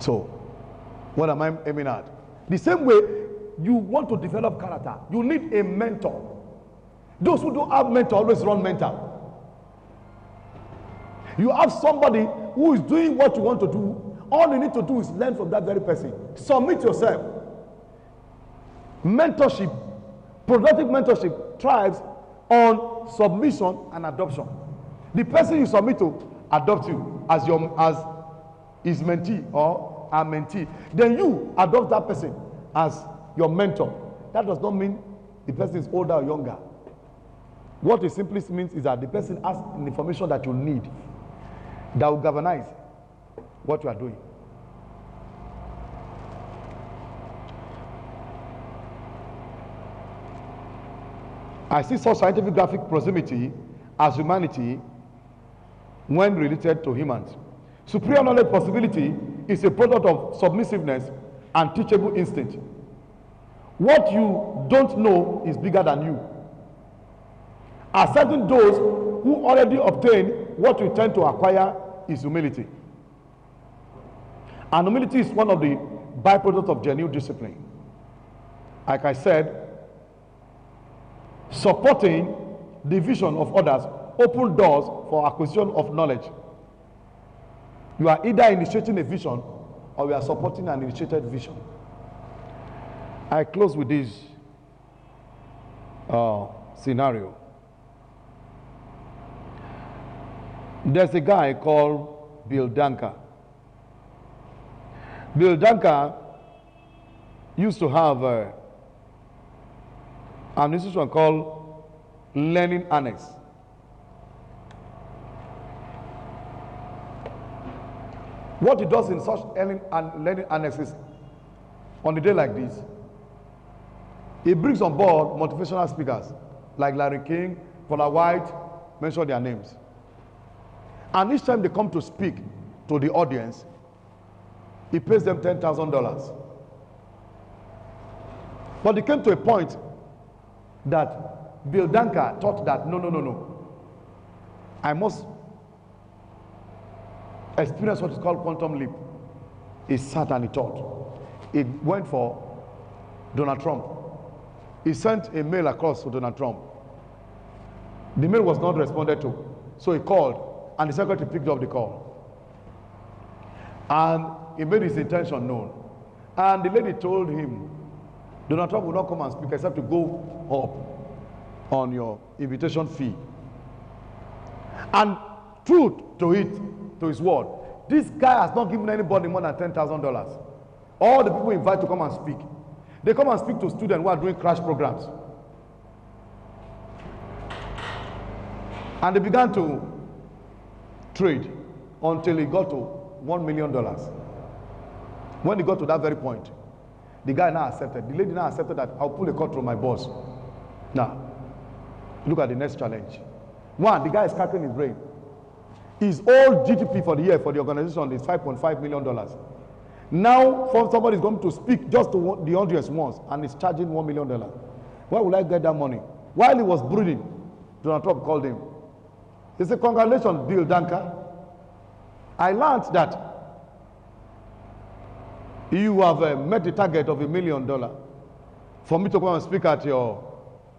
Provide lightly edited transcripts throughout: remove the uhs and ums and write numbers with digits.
So, what am I aiming at? The same way you want to develop character, you need a mentor. Those who don't have mentor always run mental. You have somebody who is doing what you want to do. All you need to do is learn from that very person. Submit yourself. Mentorship, productive mentorship thrives on submission and adoption. The person you submit to adopt you as his mentee or a mentee. Then you adopt that person as your mentor. That does not mean the person is older or younger. What it simply means is that the person has the information that you need that will galvanize what you are doing. I see such scientific graphic proximity as humanity when related to humans. Superior knowledge possibility is a product of submissiveness and teachable instinct. What you don't know is bigger than you. Accepting those who already obtain what you tend to acquire is humility. And humility is one of the byproducts of genuine discipline. Like I said, supporting the vision of others open doors for acquisition of knowledge. You are either initiating a vision or you are supporting an initiated vision. I close with this scenario. There's a guy called Bill Dunker. Bill Dunker used to have an institution called Learning Annex. What he does in such learning annexes on a day like this, he brings on board motivational speakers like Larry King, Paula White, mention their names. And each time they come to speak to the audience, he pays them $10,000. But it came to a point that Bill Dunker thought that no. I must experience what is called quantum leap. He sat and he thought. He went for Donald Trump. He sent a mail across to Donald Trump. The mail was not responded to. So he called and the secretary picked up the call. And he made his intention known. And the lady told him, Donald Trump will not come and speak except to go up on your invitation fee. And true to his word, this guy has not given anybody more than $10,000. All the people invite to come and speak, they come and speak to students who are doing crash programs. And they began to trade until he got to $1 million. When he got to that very point, the guy now accepted. The lady now accepted that I'll pull a cut from my boss. Now, look at the next challenge. One, the guy is cracking his brain. His old GDP for the year for the organization is $5.5 million. Now, somebody is going to speak just to the audience once and is charging $1 million. Where will I get that money? While he was brooding, Donald Trump called him. He said, congratulations, Bill Dunker. I learned that you have met the target of $1 million for me to come and speak at your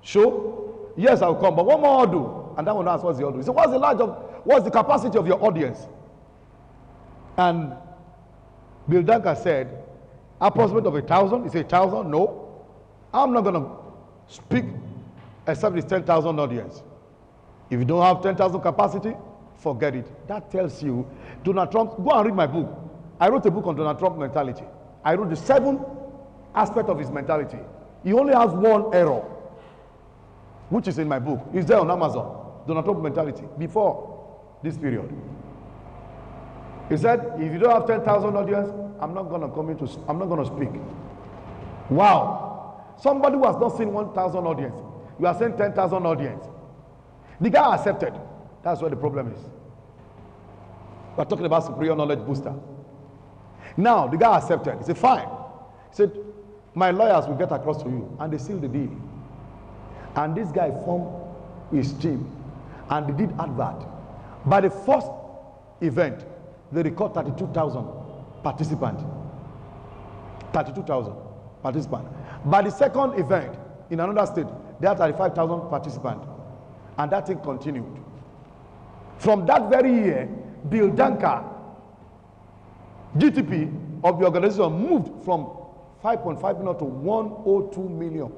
show. Yes, I'll come, but what more I'll do? And that one asked, what's the audience? He said, what's the capacity of your audience? And Bill Dunker said, approximate of 1,000. He said, 1,000? No. I'm not going to speak except it's 10,000 audience. If you don't have 10,000 capacity, forget it. That tells you, Donald Trump, go and read my book. I wrote a book on Donald Trump mentality. I wrote the 7 aspects of his mentality. He only has one error, which is in my book. It's there on Amazon. Donald Trump mentality, before this period. He said, if you don't have 10,000 audience, I'm not going to speak. Wow. Somebody who has not seen 1,000 audience, you are saying 10,000 audience. The guy accepted. That's where the problem is. We're talking about superior knowledge booster. Now, the guy accepted. He said, fine. He said, my lawyers will get across to you. And they sealed the deal. And this guy formed his team. And they did advert. By the first event, they record 32,000 participants. 32,000 participants. By the second event, in another state, there are 35,000 participants. And that thing continued. From that very year, Bill Dunker, GTP of the organization moved from 5.5 million to $102 million.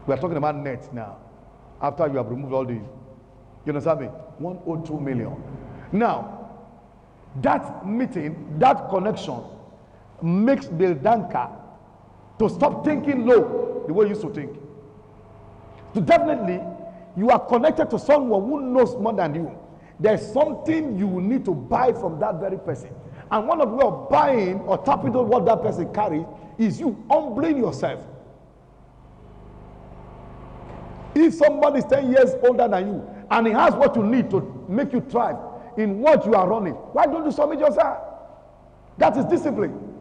We are talking about net now. After you have removed all these, you understand me? 102 million. Now, that meeting, that connection makes Bill Dunker to stop thinking low the way you used to think. So definitely, you are connected to someone who knows more than you. There's something you need to buy from that very person. And one of the way of buying or tapping into what that person carries is you humbling yourself. If somebody is 10 years older than you and he has what you need to make you thrive in what you are running, why don't you submit yourself? That is discipline.